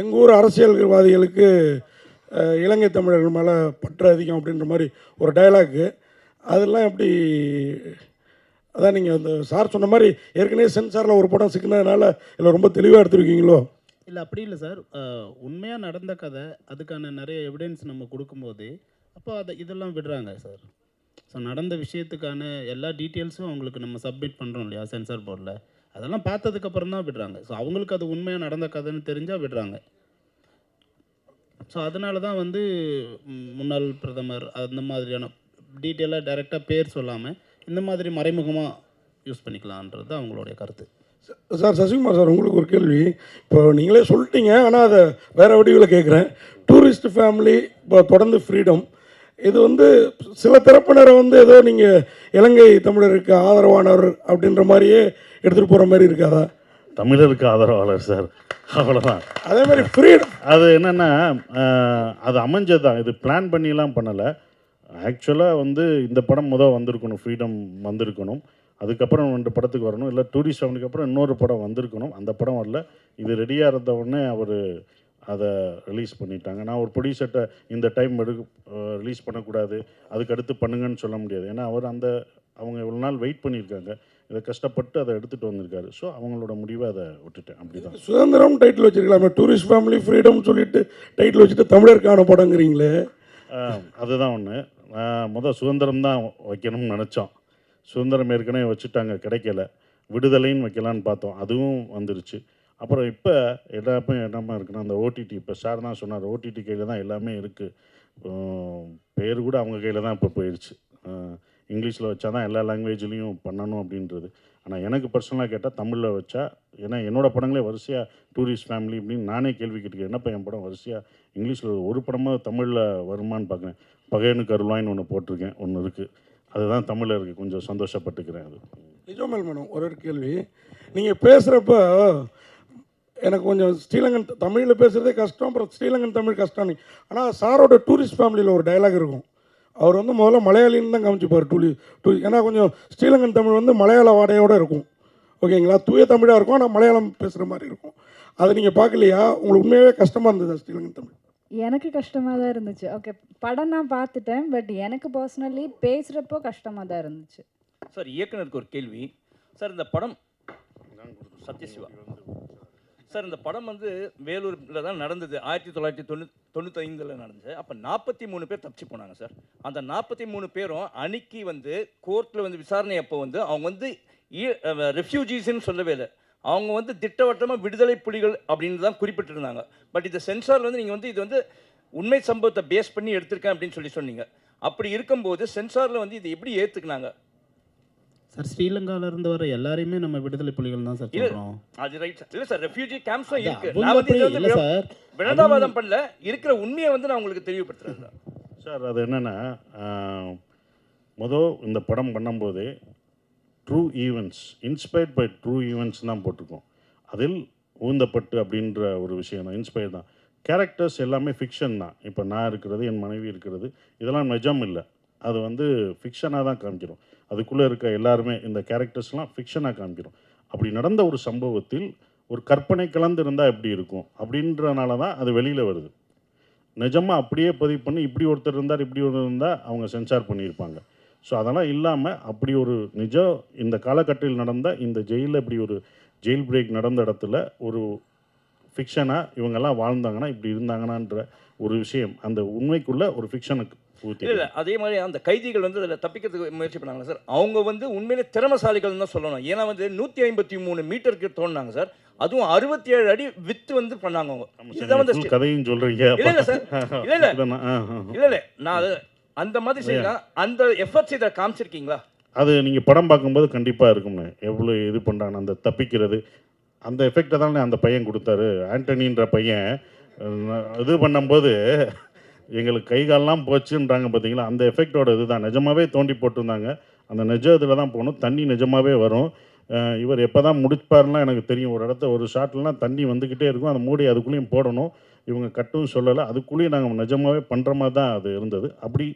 எங்கள் ஊர் அரசியல்வாதிகளுக்கு இலங்கை தமிழர்கள் மேலே பற்று அதிகம் அப்படின்ற மாதிரி ஒரு டயலாக்கு, அதெல்லாம் எப்படி? அதான் நீங்கள் அந்த சார் சொன்ன மாதிரி ஏற்கனவே சென்சாரில் ஒரு படம் சிக்கினதுனால இல்லை ரொம்ப தெளிவாக எடுத்துருக்கீங்களோ? இல்லை அப்படி இல்லை சார். உண்மையாக நடந்த கதை, அதுக்கான நிறைய எவிடன்ஸ் நம்ம கொடுக்கும்போது அப்போ இதெல்லாம் விடுறாங்க சார். ஸோ நடந்த விஷயத்துக்கான எல்லா டீட்டெயில்ஸும் அவங்களுக்கு நம்ம சப்மிட் பண்ணுறோம் இல்லையா சென்சார் போர்டில், அதெல்லாம் பார்த்ததுக்கப்புறம் தான் விடுறாங்க. ஸோ அவங்களுக்கு அது உண்மையாக நடந்த கதைன்னு தெரிஞ்சால் விடுறாங்க. ஸோ அதனால தான் வந்து முன்னாள் பிரதமர் அந்த மாதிரியான டீட்டெயிலாக டைரெக்டாக பேர் சொல்லாமல் இந்த மாதிரி மறைமுகமாக யூஸ் பண்ணிக்கலான்றது தான் அவங்களுடைய கருத்து. சார் சசிகுமார் சார், உங்களுக்கு ஒரு கேள்வி. இப்போ நீங்களே சொல்லிட்டீங்க, ஆனால் அதை வேறு வடிவில் கேட்குறேன். டூரிஸ்ட் ஃபேமிலி இப்போ தொடர்ந்து ஃப்ரீடம், இது வந்து சில தரப்பினரை வந்து ஏதோ நீங்கள் இலங்கை தமிழருக்கு ஆதரவானவர் அப்படின்ற மாதிரியே எடுத்துகிட்டு போகிற மாதிரி இருக்காதா? தமிழருக்கு ஆதரவாளர் சார், அவ்வளோதான். அதே மாதிரி ஃப்ரீடம் அது என்னென்னா அது அமைஞ்சது தான், இது பிளான் பண்ணிலாம் பண்ணலை. ஆக்சுவலாக வந்து இந்த படம் வந்திருக்கணும், ஃப்ரீடம் வந்திருக்கணும். அதுக்கப்புறம் 2 படத்துக்கு வரணும், இல்லை டூரிஸ்ட் ஃபேமிலிக்கு அப்புறம் இன்னொரு படம் வந்திருக்கணும். அந்த படம் வரல. இது ரெடியாக இருந்த உடனே அவர் அதை ரிலீஸ் பண்ணிட்டாங்க. நான் ஒரு ப்ரொடியூசர்கிட்ட இந்த டைம் ரிலீஸ் பண்ணக்கூடாது, அதுக்கு அடுத்து பண்ணுங்கன்னு சொல்ல முடியாது. ஏன்னா அவங்க இவ்வளோ நாள் வெயிட் பண்ணியிருக்காங்க, இதை கஷ்டப்பட்டு அதை எடுத்துகிட்டு வந்திருக்காரு. ஸோ அவங்களோட முடிவை அதை விட்டுட்டேன். அப்படி தான். சுதந்திரம் டைட்டில் வச்சுருக்கலாமே, டூரிஸ்ட் ஃபேமிலி ஃப்ரீடம் சொல்லிட்டு டைட்டில் வச்சுட்டு தமிழருக்கான படங்கிறீங்களே. அதுதான் ஒன்று. சுதந்திரம் தான் வைக்கணும்னு நினச்சோம். சுதந்திரம் ஏற்கனவே வச்சுட்டாங்க, கிடைக்கல. விடுதலைன்னு வைக்கலான்னு பார்த்தோம், அதுவும் வந்துருச்சு. அப்புறம் இப்போ எல்லாமே என்னமா இருக்குன்னா, அந்த ஓடிடி, இப்போ சார் தான் சொன்னார், ஓடிடி கையில் தான் எல்லாமே இருக்குது. பேர் கூட அவங்க கையில் தான் இப்போ போயிடுச்சு. இங்கிலீஷில் வச்சா தான் எல்லா லாங்குவேஜ்லேயும் பண்ணணும் அப்படின்றது. ஆனால் எனக்கு பர்சனலாக கேட்டால் தமிழில் வச்சா, ஏன்னா என்னோடய படங்களே வரிசையாக டூரிஸ்ட் ஃபேமிலி அப்படின்னு நானே கேள்வி கேட்டுக்கிறேன். என்னப்பா என் படம் வரிசையாக இங்கிலீஷில் ஒரு படமாக தமிழில் வருமானு பார்க்குறேன். பகையனுக்கு அருள்வாயின்னு ஒன்று போட்டிருக்கேன், ஒன்று இருக்குது, அதுதான் தமிழில் இருக்குது. கொஞ்சம் சந்தோஷப்பட்டுக்கிறேன். அது நிஜமல் மேடம். ஒரு கேள்வி, நீங்கள் பேசுகிறப்ப எனக்கு கொஞ்சம் ஸ்ரீலங்கன் தமிழில் பேசுகிறதே கஷ்டம், அப்புறம் ஸ்ரீலங்கன் தமிழ் கஷ்டம். ஆனால் சாரோட டூரிஸ்ட் ஃபேமிலியில் ஒரு டைலாக் இருக்கும், அவர் வந்து முதல்ல மலையாளின்னு தான் காமிச்சிப்பார். ஏன்னா கொஞ்சம் ஸ்ரீலங்கன் தமிழ் வந்து மலையாள வாடையோடு இருக்கும், ஓகேங்களா? தூய தமிழாக இருக்கும், ஆனால் மலையாளம் பேசுகிற மாதிரி இருக்கும். அதை நீங்கள் பார்க்கலையா? உங்களுக்கு உண்மையாகவே கஷ்டமாக இருந்தது ஸ்ரீலங்கன் தமிழ்? எனக்கு கஷ்டமாக தான் இருந்துச்சு. ஓகே, படம் நான் பார்த்துட்டேன், பட் எனக்கு பர்சனலி பேசுகிறப்போ கஷ்டமாக தான் இருந்துச்சு. சார் இயக்குனருக்கு ஒரு கேள்வி சார். இந்த படம் சத்யசிவா சார், இந்த படம் வந்து வேலூரில் தான் நடந்தது, 1995 நடந்தது. அப்போ 43 பேர் தப்பிச்சு போனாங்க சார். அந்த 43 பேரும் அன்னைக்கு வந்து கோர்ட்டில் வந்து விசாரணை அப்போ வந்து அவங்க வந்து ரெஃப்யூஜிஸ்ன்னு சொல்லவே இல்லை, அவங்க வந்து திட்டவட்டமாக விடுதலை புலிகள் அப்படின்னு தான் குறிப்பிட்டிருந்தாங்க. பட் இந்த சென்சாரில் வந்து நீங்கள் வந்து இது வந்து உண்மை சம்பவத்தை பேஸ் பண்ணி எடுத்திருக்கேன் அப்படின்னு சொன்னீங்க. அப்படி இருக்கும்போது சென்சாரில் வந்து இது எப்படி ஏற்றுக்கினாங்க சார்? ஸ்ரீலங்காவில் இருந்து வர எல்லாரையுமே நம்ம விடுதலை புலிகள் தான் சார் சொல்கிறோம். அது ரைட் சார். இல்லை சார், ரெஃப்யூஜி கேம்ப்ஸும் இருக்கு. இல்லை சார், வினதாவாதம் பண்ணல, இருக்கிற உண்மையை வந்து நான் உங்களுக்கு தெளிவுபடுத்துறேன் சார். அது என்னென்னா, இந்த படம் பண்ணும்போதே true events, inspired by true events தான் போட்டிருக்கோம். அதில் ஊந்தப்பட்டு அப்படின்ற ஒரு விஷயம் தான், இன்ஸ்பயர் தான். கேரக்டர்ஸ் எல்லாமே ஃபிக்ஷன் தான். இப்போ நான் இருக்கிறது, என் மனைவி இருக்கிறது, இதெல்லாம் நிஜம் இல்லை. அது வந்து ஃபிக்ஷனாக தான் காமிக்கிறோம். அதுக்குள்ளே இருக்க எல்லாருமே இந்த கேரக்டர்ஸ்லாம் ஃபிக்ஷனாக காமிக்கிறோம். அப்படி நடந்த ஒரு சம்பவத்தில் ஒரு கற்பனை கலந்து இருந்தால் எப்படி இருக்கும் அப்படின்றனால தான் அது வெளியில் வருது. நிஜமாக அப்படியே பதிவு பண்ணி இப்படி ஒருத்தர் இருந்தார், இப்படி ஒருத்தர் இருந்தால் அவங்க சென்சார் பண்ணியிருப்பாங்க. ஸோ அதெல்லாம் இல்லாமல் அப்படி ஒரு நிஜம் இந்த காலகட்டத்தில் நடந்த இந்த ஜெயிலில் இப்படி ஒரு ஜெயில் பிரேக் நடந்த இடத்துல ஒரு ஃபிக்ஷனாக இவங்கெல்லாம் வாழ்ந்தாங்கன்னா இப்படி இருந்தாங்கன்னான்ற ஒரு விஷயம், அந்த உண்மைக்குள்ளே ஒரு ஃபிக்ஷனுக்கு இல்லை. அதே மாதிரி அந்த கைதிகள் வந்து அதில் தப்பிக்கிறதுக்கு முயற்சி பண்ணாங்க சார். அவங்க வந்து உண்மையிலே திறமசாலிகள் தான் சொல்லணும். ஏன்னா வந்து 153 மீட்டருக்கு தோணுனாங்க சார். அதுவும் 67 அடி வித்து வந்து பண்ணாங்க அவங்க. இதுதான் வந்து கதையும் சொல்கிறீங்க. இல்லை இல்லை சார், இல்லை இல்லை இல்லை இல்லை, நான் அது அந்த மாதிரி செய்யலாம். அந்த எஃபர்ட்ஸ் இதை காமிச்சிருக்கீங்களா? அது நீங்கள் படம் பார்க்கும்போது கண்டிப்பாக இருக்கும்னு, எவ்வளோ இது பண்ணுறாங்க அந்த தப்பிக்கிறது, அந்த எஃபெக்டை தானே அந்த பையன் கொடுத்தாரு. ஆண்டனின்ற பையன் இது பண்ணும்போது எங்களுக்கு கை காலெலாம் போச்சுன்றாங்க பார்த்தீங்களா, அந்த எஃபெக்டோட இது தான். நிஜமாகவே தோண்டி போட்டிருந்தாங்க, அந்த நிஜ இதில் தான் போகணும், தண்ணி நிஜமாகவே வரும். இவர் எப்போ தான் முடிப்பாருலாம் எனக்கு தெரியும். ஒரு இடத்த ஒரு ஷாட்லாம் தண்ணி வந்துக்கிட்டே இருக்கும், அந்த மூடி அதுக்குள்ளேயும் போடணும். இவங்க கட்டும் சொல்லலை, அதுக்குள்ளேயும் நாங்கள் நிஜமாகவே பண்ணுற மாதிரி தான் அது இருந்தது. அப்படி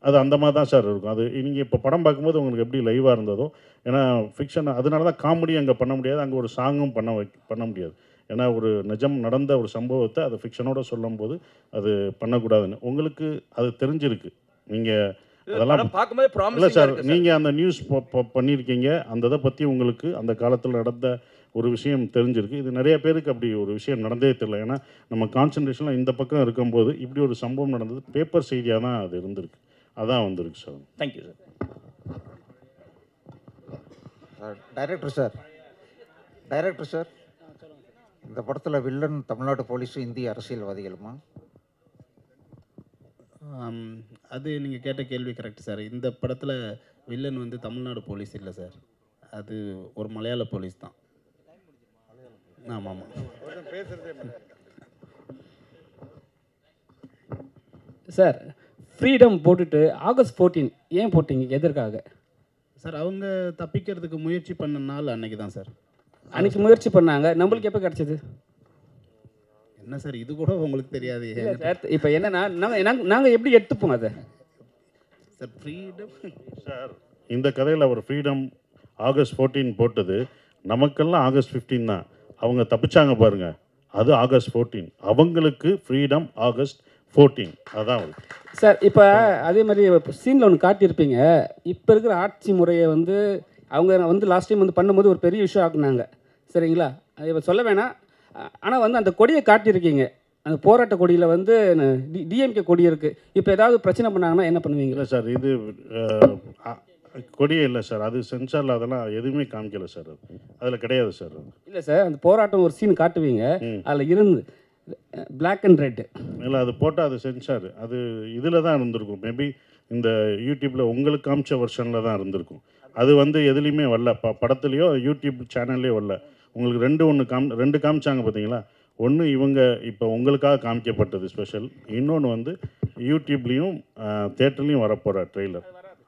அது அந்த மாதிரி தான் சார் இருக்கும். அது நீங்கள் இப்போ படம் பார்க்கும்போது உங்களுக்கு எப்படி லைவாக இருந்ததோ, ஏன்னா ஃபிக்ஷன், அதனால தான் காமெடி அங்கே பண்ண முடியாது, அங்கே ஒரு சாங்கும் பண்ண முடியாது. ஏன்னா ஒரு நிஜம் நடந்த ஒரு சம்பவத்தை அதை ஃபிக்ஷனோட சொல்லும்போது அது பண்ணக்கூடாதுன்னு உங்களுக்கு அது தெரிஞ்சிருக்கு. நீங்கள் அதெல்லாம் படம் பார்க்கும்போது இல்லை ப்ராமிசிங்காக சார், இருக்கு சார். நீங்கள் அந்த நியூஸ் பண்ணியிருக்கீங்க, அந்த இதை பற்றி உங்களுக்கு அந்த காலத்தில் நடந்த ஒரு விஷயம் தெரிஞ்சிருக்கு. இது நிறைய பேருக்கு அப்படி ஒரு விஷயம் நடந்தே தெரியல. ஏன்னா நம்ம கான்சன்ட்ரேஷனில் இந்த பக்கம் இருக்கும்போது இப்படி ஒரு சம்பவம் நடந்தது பேப்பர் செய்தியாக தான் அது இருந்திருக்கு. அதான் வந்திருக்கு sir. Thank you sir. Director sir, இந்த படத்தில் வில்லன் தமிழ்நாடு போலீஸும் இந்திய அரசியல்வாதிகளுமா? அது நீங்கள் கேட்ட கேள்வி கரெக்ட் சார். இந்த படத்தில் வில்லன் வந்து தமிழ்நாடு போலீஸ் இல்லை சார், அது ஒரு மலையாள போலீஸ் தான். ஆமாம் ஆமாம் சார். ஃப்ரீடம் போட்டுட்டு ஆகஸ்ட் 14 ஏன் போட்டீங்க, எதற்காக? சார், அவங்க தப்பிக்கிறதுக்கு முயற்சி பண்ண நாள் அன்னைக்கு தான் சார். அன்னைக்கு முயற்சி பண்ணாங்க, நம்மளுக்கு எப்போ கிடச்சிது? என்ன சார், இது கூட உங்களுக்கு தெரியாது சார் இப்போ என்னன்னா நாங்கள் எப்படி எடுத்துப்போம் அதை? சார் ஃப்ரீடம் சார், இந்த கதையில் அவர் ஃப்ரீடம் ஆகஸ்ட் 14 போட்டது நமக்கெல்லாம் ஆகஸ்ட் 15 தான். அவங்க தப்பிச்சாங்க பாருங்க, அது ஆகஸ்ட் 14. அவங்களுக்கு ஃப்ரீடம் ஆகஸ்ட் 14. அதான் சார். இப்போ அதே மாதிரி சீனில் ஒன்று காட்டியிருப்பீங்க, இப்போ இருக்கிற ஆட்சி முறையை வந்து அவங்க வந்து லாஸ்ட் டைம் வந்து பண்ணும்போது ஒரு பெரிய இஷ்யூ ஆக்குனாங்க, சரிங்களா? இப்போ சொல்ல வேணாம், ஆனால் வந்து அந்த கொடியை காட்டியிருக்கீங்க, அந்த போராட்ட கொடியில் வந்து டிஎம்கே கொடி இருக்குது. இப்போ ஏதாவது பிரச்சனை பண்ணாங்கன்னா என்ன பண்ணுவீங்க? இல்லை சார், இது கொடியே இல்லை சார், அது சென்சாரில் அதெல்லாம் எதுவுமே காமிக்கல சார், அதில் கிடையாது சார். இல்லை சார், அந்த போராட்டம் ஒரு சீன் காட்டுவீங்க, அதில் இருந்து பிளாக் அண்ட் ரெட்டு. இல்லை, அது போட்டால் அது சென்சார், அது இதில் தான் இருந்திருக்கும். மேபி இந்த யூடியூப்பில் உங்களுக்கு காமிச்ச வெர்ஷனில் தான் இருந்திருக்கும். அது வந்து எதுலேயுமே வரல, படத்துலையோ யூடியூப் சேனல்லையோ வரல. உங்களுக்கு ரெண்டு காமிச்சாங்க பார்த்தீங்களா? ஒன்று இவங்க இப்போ உங்களுக்காக காமிக்கப்பட்டது ஸ்பெஷல், இன்னொன்று வந்து யூடியூப்லேயும் தேட்டர்லேயும் வரப்போகிற ட்ரெய்லர்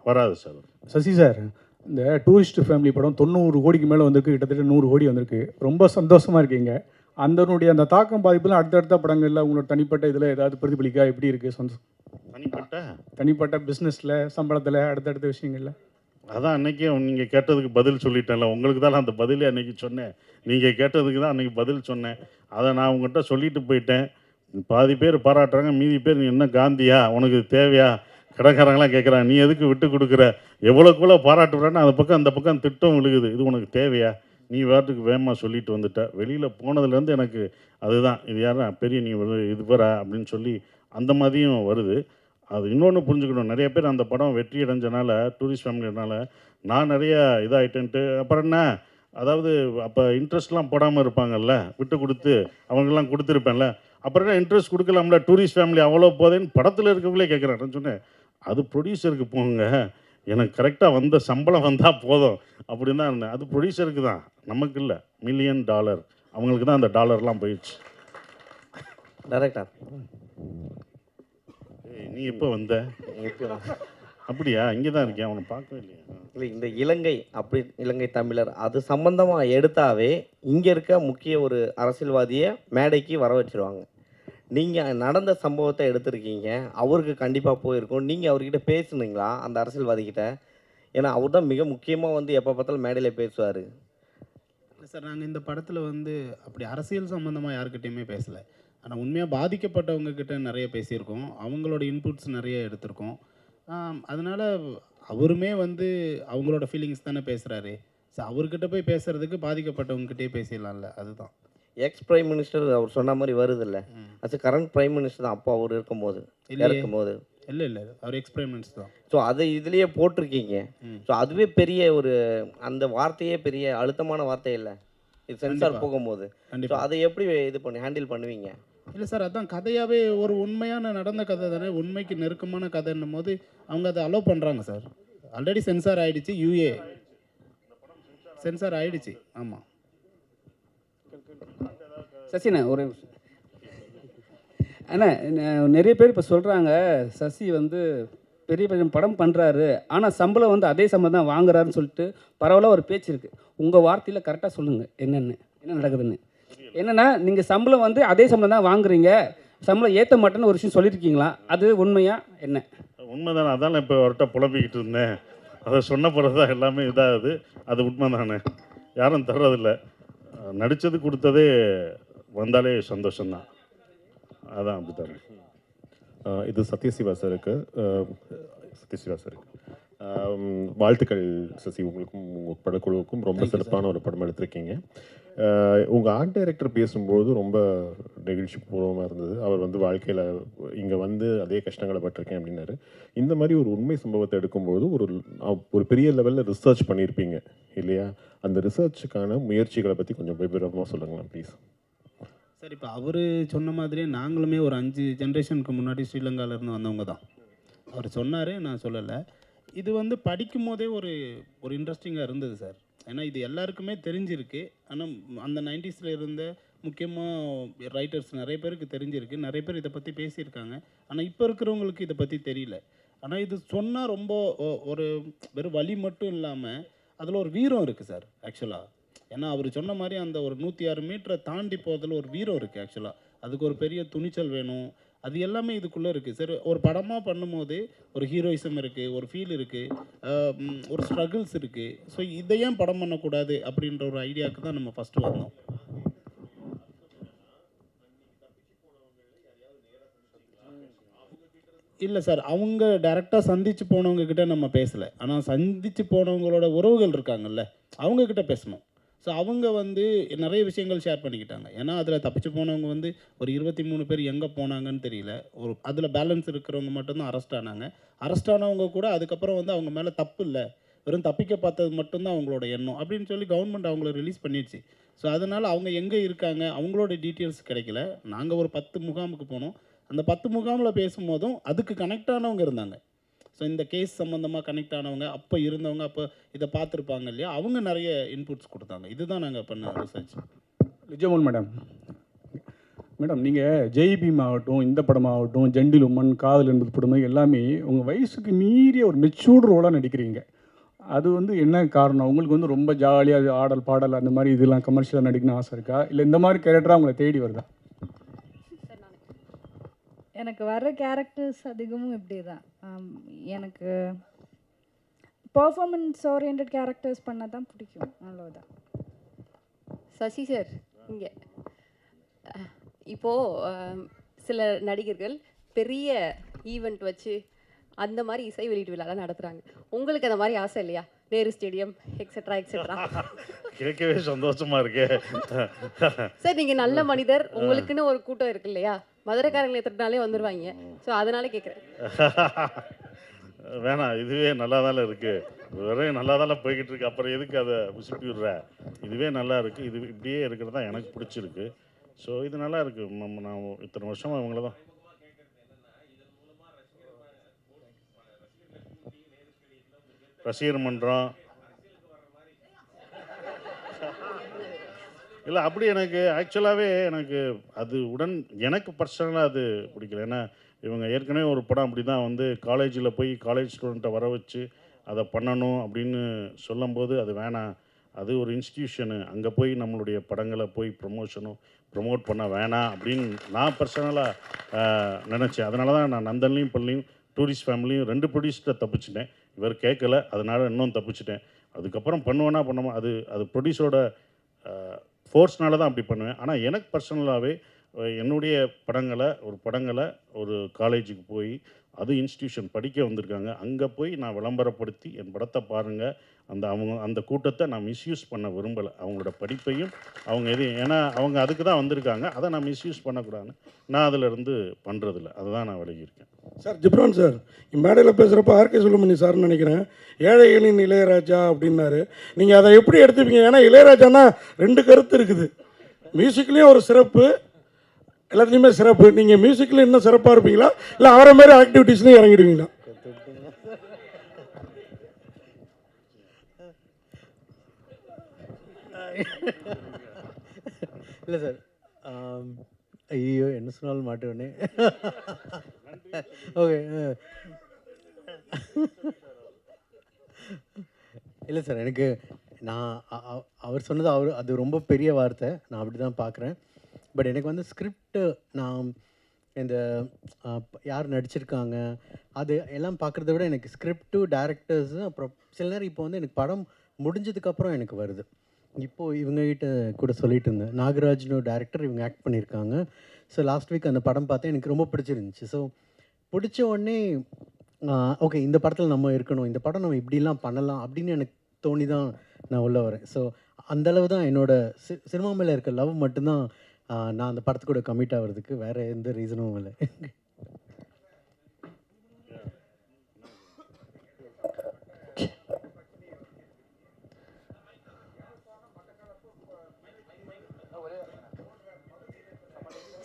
வராது சார். சசி சார், இந்த டூரிஸ்ட் ஃபேமிலி படம் 90 கோடிக்கு மேலே வந்திருக்கு, கிட்டத்தட்ட 100 கோடி வந்திருக்கு. ரொம்ப சந்தோஷமாக இருக்கீங்க. அந்த தாக்கம் பாதிப்புலாம் அடுத்தடுத்த படங்களில் உங்களோட தனிப்பட்ட இதில் ஏதாவது பிரதிபலிக்கா? எப்படி இருக்குது சந்தோஷம்? தனிப்பட்ட பிஸ்னஸில், சம்பளத்தில், அடுத்தடுத்த விஷயங்களில்? அதான் அன்றைக்கே நீங்கள் கேட்டதுக்கு பதில் சொல்லிட்டேன்ல, உங்களுக்கு தான் அந்த பதிலே அன்றைக்கி சொன்னேன். நீங்கள் கேட்டதுக்கு தான் அன்றைக்கி பதில் சொன்னேன். அதை நான் உங்கள்கிட்ட சொல்லிட்டு போயிட்டேன். பாதி பேர் பாராட்டுறாங்க, மீதி பேர் நீ என்ன காந்தியா, உனக்கு தேவையா, கடைக்காரங்களாம் கேட்குறாங்க, நீ எதுக்கு விட்டு கொடுக்குற, எவ்வளோக்குள்ளே பாராட்டுறான்னு அந்த பக்கம் திட்டம் விழுகுது. இது உனக்கு தேவையா, நீ வாட்டுக்கு வேகமாக சொல்லிட்டு வந்துட்ட. வெளியில் போனதுலேருந்து எனக்கு அதுதான், இது யாரா பெரிய நீ இது வரா அப்படின்னு சொல்லி அந்த மாதிரியும் வருது. அது இன்னொன்று புரிஞ்சுக்கணும், நிறைய பேர் அந்த படம் வெற்றி அடைஞ்சனால, டூரிஸ்ட் ஃபேமிலினால நான் நிறைய இதாகிட்டேன்ட்டு அப்புறம் என்ன, அதாவது அப்போ இன்ட்ரெஸ்ட்லாம் போடாமல் இருப்பாங்கல்ல, விட்டு கொடுத்து அவங்கெல்லாம் கொடுத்துருப்பேன்ல, அப்புறம் என்ன இன்ட்ரெஸ்ட் கொடுக்கலாம்ல, டூரிஸ்ட் ஃபேமிலி அவ்வளோ போதேன்னு படத்தில் இருக்கவங்களே கேட்குறேன். சொன்னேன், அது ப்ரொடியூசருக்கு போங்க, எனக்கு கரெக்டாக வந்த சம்பளம் வந்தால் போதும் அப்படின்னு தான் இருந்தேன். அது ப்ரொடியூசருக்கு தான், நமக்கு இல்லை. $1 மில்லியன் அவங்களுக்கு தான் அந்த டாலர்லாம் போயிடுச்சு. டைரக்டர், நீ எப்போ வந்த? அப்படியா? இங்கே தான் இருக்கேன், அவனை பார்க்கவே இல்லையா? இல்லை, இந்த இலங்கை தமிழர் அது சம்பந்தமாக எடுத்தாவே இங்கே இருக்க முக்கிய ஒரு அரசியல்வாதியை மேடைக்கு வர வச்சுருவாங்க. நீங்கள் நடந்த சம்பவத்தை எடுத்திருக்கீங்க, அவருக்கு கண்டிப்பாக போயிருக்கும். நீங்கள் அவர்கிட்ட பேசுனீங்களா அந்த அரசியல்வாதிக்கிட்ட? ஏன்னா அவர் தான் மிக முக்கியமாக வந்து எப்போ பார்த்தாலும் மேடையில் பேசுவார். இல்லை சார், நாங்கள் இந்த படத்தில் வந்து அப்படி அரசியல் சம்மந்தமாக யாருக்கிட்டையுமே பேசலை. ஆனால் உண்மையாக பாதிக்கப்பட்டவங்கக்கிட்ட நிறைய பேசியிருக்கோம், அவங்களோட இன்புட்ஸ் நிறைய எடுத்திருக்கோம். அதனால் அவருமே வந்து அவங்களோட ஃபீலிங்ஸ் தானே பேசுகிறாரு. ஸோ அவர்கிட்ட போய் பேசுகிறதுக்கு பாதிக்கப்பட்டவங்ககிட்டே பேசிடலாம்ல, அதுதான். எக்ஸ் பிரைம் மினிஸ்டர் அவர் சொன்ன மாதிரி வருது இல்லை, அது கரண்ட் பிரைம் மினிஸ்டர் தான் அப்போ அவர் இருக்கும்போது. இல்லை அவர் எக்ஸ் பிரைம் மினிஸ்டர் தான். ஸோ அதை இதுலேயே போட்டிருக்கீங்க. ஸோ அதுவே பெரிய ஒரு அந்த வார்த்தையே பெரிய அழுத்தமான வார்த்தை இல்லை, இது சென்சார் போகும்போது. ஸோ அதை எப்படி ஹேண்டில் பண்ணுவீங்க? இல்லை சார், அதான் கதையாகவே ஒரு உண்மையான நடந்த கதை தானே, உண்மைக்கு நெருக்கமான கதைன்னும் போது அவங்க அதை அலோவ் பண்ணுறாங்க சார். ஆல்ரெடி சென்சார் ஆகிடுச்சு, யூஏ சென்சார் ஆகிடுச்சு. ஆமாம் சசிண்ணா ஒரு அண்ணா, நிறைய பேர் இப்போ சொல்கிறாங்க சசி வந்து பெரிய பெரிய படம் பண்ணுறாரு, ஆனால் சம்பளம் வந்து அதே சம்பளம் தான் வாங்குறாருன்னு சொல்லிட்டு பரவாயில்ல ஒரு பேச்சு இருக்குது. உங்கள் வார்த்தையில் கரெக்டாக சொல்லுங்கள் என்ன நடக்குதுன்னு. என்னென்னா, நீங்கள் சம்பளம் வந்து அதே சம்பளம் தான் வாங்குறீங்க, சம்பளம் ஏற்ற மாட்டேன்னு ஒரு விஷயம் சொல்லியிருக்கீங்களா? அது உண்மையா என்ன? உண்மைதானே, அதான் இப்போ அவர்கிட்ட புலம்பிக்கிட்டு இருந்தேன். அதை சொன்ன பிறகு தான் எல்லாமே இதாகுது. அது உண்மை தானே, யாரும் தர்றதில்லை. நடித்தது கொடுத்ததே வந்தாலே சந்தோஷம்தான். அதான் அப்படி தான். இது சத்யசிவா சாருக்கு. வாழ்த்துக்கள் சசி, உங்களுக்கும் உங்கள் படக்குழுவுக்கும். ரொம்ப சிறப்பான ஒரு படம் எடுத்திருக்கீங்க. உங்கள் ஆர்ட் டைரக்டர் பேசும்போது ரொம்ப நெகிழ்ச்சி பூர்வமாக இருந்தது. அவர் வந்து வாழ்க்கையில் இங்கே வந்து அதே கஷ்டங்களை பட்டிருக்கேன் அப்படின்னாரு. இந்த மாதிரி ஒரு உண்மை சம்பவத்தை எடுக்கும்போது ஒரு பெரிய லெவலில் ரிசர்ச் பண்ணியிருப்பீங்க இல்லையா? அந்த ரிசர்ச்சுக்கான முயற்சிகளை பற்றி கொஞ்சம் விவரமாக சொல்லுங்களேன் ப்ளீஸ். சார், இப்போ அவர் சொன்ன மாதிரியே நாங்களுமே ஒரு 5 ஜென்ரேஷனுக்கு முன்னாடி ஸ்ரீலங்காவிலேருந்து வந்தவங்க தான். அவர் சொன்னார், நான் சொல்லலை. இது வந்து படிக்கும் போதே ஒரு இன்ட்ரெஸ்டிங்காக இருந்தது சார். ஏன்னா இது எல்லாருக்குமே தெரிஞ்சிருக்கு. ஆனால் அந்த 90ஸ்ல இருந்த முக்கியமாக ரைட்டர்ஸ் நிறைய பேருக்கு தெரிஞ்சிருக்கு. நிறைய பேர் இதை பற்றி பேசியிருக்காங்க. ஆனால் இப்போ இருக்கிறவங்களுக்கு இதை பற்றி தெரியல. ஆனால் இது சொன்னால் ரொம்ப ஒரு வெறும் வலி மட்டும் இல்லாமல் அதில் ஒரு வீரம் இருக்குது சார் ஆக்சுவலாக. ஏன்னா அவர் சொன்ன மாதிரி அந்த ஒரு 106 மீட்டரை தாண்டி போகிறதுல ஒரு வீரம் இருக்குது ஆக்சுவலாக. அதுக்கு ஒரு பெரிய துணிச்சல் வேணும். அது எல்லாமே இதுக்குள்ளே இருக்குது. சரி, ஒரு படமாக பண்ணும்போது ஒரு ஹீரோயிசம் இருக்குது, ஒரு ஃபீல் இருக்குது, ஒரு ஸ்ட்ரகிள்ஸ் இருக்குது. ஸோ இதை ஏன் படம் பண்ணக்கூடாது அப்படின்ற ஒரு ஐடியாவுக்கு தான் நம்ம ஃபஸ்ட்டு வந்தோம். இல்லை சார், அவங்க டைரெக்டாக சந்தித்து போனவங்கக்கிட்ட நம்ம பேசலை. ஆனால் சந்தித்து போனவங்களோட உறவுகள் இருக்காங்கல்ல, அவங்கக்கிட்ட பேசணும். ஸோ அவங்க வந்து நிறைய விஷயங்கள் ஷேர் பண்ணிக்கிட்டாங்க. ஏன்னா அதில் தப்பிச்சு போனவங்க வந்து ஒரு 23 பேர் எங்கே போனாங்கன்னு தெரியல. அதில் பேலன்ஸ் இருக்கிறவங்க மட்டும்தான் அரெஸ்ட் ஆனாங்க. அரெஸ்ட் ஆனவங்க கூட அதுக்கப்புறம் வந்து அவங்க மேலே தப்பு இல்லை, வெறும் தப்பிக்க பார்த்தது மட்டும்தான் அவங்களோட எண்ணம் அப்படின்னு சொல்லி கவர்மெண்ட் அவங்கள ரிலீஸ் பண்ணிடுச்சு. ஸோ அதனால் அவங்க எங்கே இருக்காங்க அவங்களோட டீட்டெயில்ஸ் கிடைக்கல. நாங்கள் ஒரு 10 முகாமுக்கு போனோம். அந்த 10 முகாமில் பேசும்போதும் அதுக்கு கனெக்ட் ஆனவங்க இருந்தாங்க. ஸோ இந்த கேஸ் சம்மந்தமாக கனெக்ட் ஆனவங்க, அப்போ இருந்தவங்க, அப்போ இதை பார்த்துருப்பாங்க இல்லையா, அவங்க நிறைய இன்புட்ஸ் கொடுத்தாங்க. இதுதான் நாங்கள் பண்ண ரிசர்ச். நிஜமோன் மேடம், நீங்கள் ஜெய் பீம் ஆகட்டும், இந்த படமாகட்டும், ஜெண்டில் உமன், காதல் என்பது படம் எல்லாமே உங்கள் வயசுக்கு மீறிய ஒரு மெச்சூர்டு ரோலாக நடிக்கிறீங்க. அது வந்து என்ன காரணம்? உங்களுக்கு வந்து ரொம்ப ஜாலியாக ஆடல் பாடல் அந்த மாதிரி இதெல்லாம் கமர்ஷியலாக நடிக்கணும்னு ஆசை இருக்கா, இல்லை இந்த மாதிரி கேரக்டராக உங்களை தேடி வருதா? எனக்கு வர்ற கேரக்டர்ஸ் அதிகமும் இப்படி தான். எனக்கு பர்ஃபார்மன்ஸ் ஓரியன்ட் கேரக்டர்ஸ் பண்ண தான் பிடிக்கும், அவ்வளோதான். சசி சார், இங்கே இப்போது சில நடிகர்கள் பெரிய ஈவெண்ட் வச்சு அந்த மாதிரி இசை வெளியீட்டு விழாலாம் நடத்துகிறாங்க. உங்களுக்கு அந்த மாதிரி ஆசை இல்லையா? Nehru stadium etcetera etcetera. கேட்கவே சந்தோஷமாக இருக்கு சார். நீங்கள் நல்ல மனிதர், உங்களுக்குன்னு ஒரு கூட்டம் இருக்கு இல்லையா? மதுரைக்காரங்களை எத்தனாலே வந்துடுவாங்க. ஸோ அதனால் கேட்குறேன். வேணாம், இதுவே நல்லா தானே இருக்குது, வெறும் நல்லா தானே போய்கிட்டு இருக்கு. அப்புறம் எதுக்கு அதை உசுப்பி விடுற? இதுவே நல்லா இருக்குது. இது இப்படியே இருக்கிறது தான் எனக்கு பிடிச்சிருக்கு. ஸோ இது நல்லா இருக்குது. நான் இத்தனை வருஷமாக அவங்கள தான் ரசிகர் மன்றம் இல்லை, அப்படி எனக்கு ஆக்சுவலாகவே எனக்கு அது எனக்கு பர்சனலாக அது பிடிக்கல. ஏன்னா இவங்க ஏற்கனவே ஒரு படம் அப்படி தான் வந்து காலேஜில் போய் காலேஜ் ஸ்டூடெண்ட்டை வர வச்சு அதை பண்ணணும் அப்படின்னு சொல்லும்போது அது வேணாம், அது ஒரு இன்ஸ்டிடியூஷனு, அங்கே போய் நம்மளுடைய படங்களை போய் ப்ரொமோட் பண்ண வேணாம் அப்படின்னு நான் பர்சனலாக நினச்சேன். அதனால தான் நான் நந்தன்லையும் பள்ளியும் டூரிஸ்ட் ஃபேமிலியும் 2 ப்ரொடியூசரை தப்பிச்சிட்டேன். இவர் கேட்கல, அதனால் இன்னும் தப்பிச்சிட்டேன். அதுக்கப்புறம் பண்ணுவேன்னா பண்ணுவோம், அது ப்ரொடியூசரோட ஃபோர்ஸ்னால தான் அப்படி பண்ணுவேன். ஆனால் எனக்கு பர்சனலாகவே என்னுடைய படங்களை ஒரு காலேஜுக்கு போய், அது இன்ஸ்டிடியூஷன் படிக்க வந்திருக்காங்க, அங்கே போய் நான் விளம்பரப்படுத்தி என் படத்தை பாருங்கள், அந்த கூட்டத்தை நான் மிஸ்யூஸ் பண்ண விரும்பலை. அவங்களோட படிப்பையும் அவங்க ஏன்னா அவங்க அதுக்கு தான் வந்திருக்காங்க, அதை நான் மிஸ்யூஸ் பண்ணக்கூடாதுன்னு நான் அதிலிருந்து பண்ணுறதில்ல. அதை தான் நான் விலகியிருக்கேன். சார், ஜிப்ரான் சார் மேடையில் பேசுகிறப்ப ஆர்கே சுலமணி சார்னு நினைக்கிறேன், ஏழைகளின் இளையராஜா அப்படின்னாரு. நீங்கள் அதை எப்படி எடுத்துப்பீங்க? ஏன்னா இளையராஜானா 2 கருத்து இருக்குது. மியூசிக்லேயும் ஒரு சிறப்பு, எல்லாத்துலேயுமே சிறப்பு. நீங்கள் மியூசிக்கில் இன்னும் சிறப்பாக இருப்பீங்களா, இல்லை அவரை மாதிரி ஆக்டிவிட்டீஸ்லையும் இறங்கிடுவீங்களா? இல்லை சார், ஐயோ என்ன சொன்னாலும் மாட்டேனே. ஓகே, இல்லை சார், எனக்கு அவர் சொன்னது அது ரொம்ப பெரிய வார்த்தை, நான் அப்படி தான் பார்க்குறேன். பட் எனக்கு வந்து ஸ்கிரிப்ட், நான் இந்த யார் நடிச்சிருக்காங்க அது எல்லாம் பார்க்குறத விட எனக்கு ஸ்கிரிப்டு, டேரக்டர்ஸு, அப்புறம் சில நேரம் இப்போ வந்து எனக்கு படம் முடிஞ்சதுக்கப்புறம் எனக்கு வருது. இப்போது இவங்ககிட்ட கூட சொல்லிட்டு இருந்தேன், நாகராஜ்னு டேரக்டர் இவங்க ஆக்ட் பண்ணியிருக்காங்க. ஸோ லாஸ்ட் வீக் அந்த படம் பார்த்தேன், எனக்கு ரொம்ப பிடிச்சிருந்துச்சு. ஸோ பிடிச்ச உடனே ஓகே இந்த படத்தில் நம்ம இருக்கணும், இந்த படம் நம்ம இப்படிலாம் பண்ணலாம் அப்படின்னு எனக்கு தோணி தான் நான் உள்ளே வரேன். ஸோ அந்தளவு தான் என்னோடய சினிமா மேலே இருக்க லவ் மட்டும்தான் நான் அந்த படத்துக்கூட கமிட் ஆகிறதுக்கு, வேறு எந்த ரீசனும் இல்லை.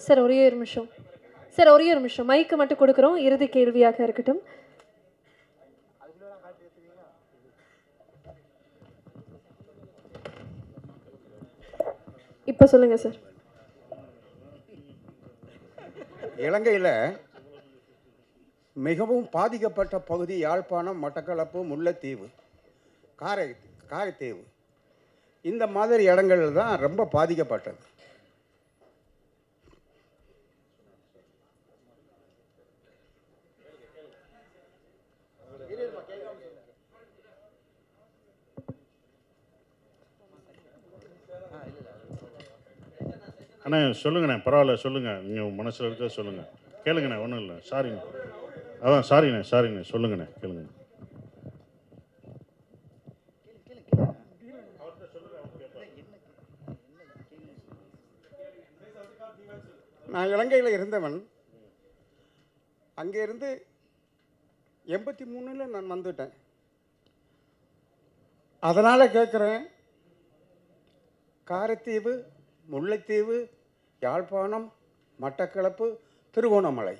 சார் ஒரே ஒரு நிமிஷம், சார் ஒரே ஒரு நிமிஷம், மைக்கு மட்டும் கொடுக்குறோம், இறுதி கேள்வியாக இருக்கட்டும். இப்போ சொல்லுங்க சார். இலங்கையில் மிகவும் பாதிக்கப்பட்ட பகுதி யாழ்ப்பாணம், மட்டக்களப்பு, முல்லைத்தீவு, காரைத்தீவு, இந்த மாதிரி இடங்கள் தான் ரொம்ப பாதிக்கப்பட்டது. அண்ணே சொல்லுங்கண்ணே, பரவாயில்ல சொல்லுங்கள், நீங்கள் மனசில் இருக்க சொல்லுங்கள், கேளுங்கண்ணே, ஒன்றும் இல்லை, சாரிண்ணே, அதான் சாரிண்ணே சொல்லுங்கண்ணே, கேளுங்கண்ணே. நான் இலங்கையில் இருந்தவன், அங்கேருந்து 83 நான் வந்துட்டேன். அதனால் கேட்குறேன், காரைத்தீவு, முல்லைத்தீவு, யாழ்ப்பாணம், மட்டக்களப்பு, திருகோணமலை,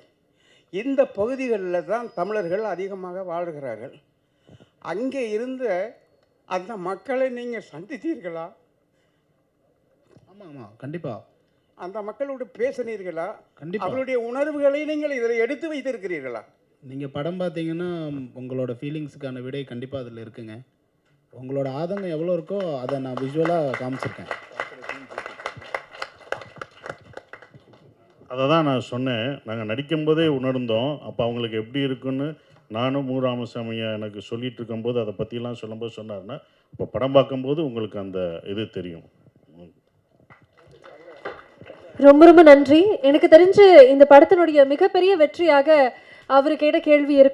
இந்த பகுதிகளில் தான் தமிழர்கள் அதிகமாக வாழ்கிறார்கள். அங்கே இருந்த அந்த மக்களை நீங்கள் சந்தித்தீர்களா? ஆமாம் ஆமாம், கண்டிப்பாக. அந்த மக்களோடு பேசினீர்களா? கண்டிப்பாக. அவருடைய உணர்வுகளை நீங்கள் இதில் எடுத்து வைத்திருக்கிறீர்களா? நீங்கள் படம் பார்த்தீங்கன்னா உங்களோட ஃபீலிங்ஸுக்கான விடை கண்டிப்பாக அதில் இருக்குங்க. உங்களோட ஆதங்கம் எவ்வளோ இருக்கோ அதை நான் விஷுவலாக காமிச்சிருக்கேன். அதை தான் நான் சொன்னேன், நாங்கள் நடிக்கும்போதே உணர்ந்தோம். அப்போ அவங்களுக்கு எப்படி இருக்குன்னு நானும் ராமசாமியை எனக்கு சொல்லிகிட்டு இருக்கும்போது அதை பற்றிலாம் சொல்லும்போது சொன்னார்னா, இப்போ படம் பார்க்கும்போது உங்களுக்கு அந்த இது தெரியும். ரொம்ப ரொம்ப நன்றி. எனக்கு தெரிஞ்சு இந்த படத்தினுடைய மிகப்பெரிய வெற்றியாக அவர் கேட்ட கேள்வி இருக்கும்.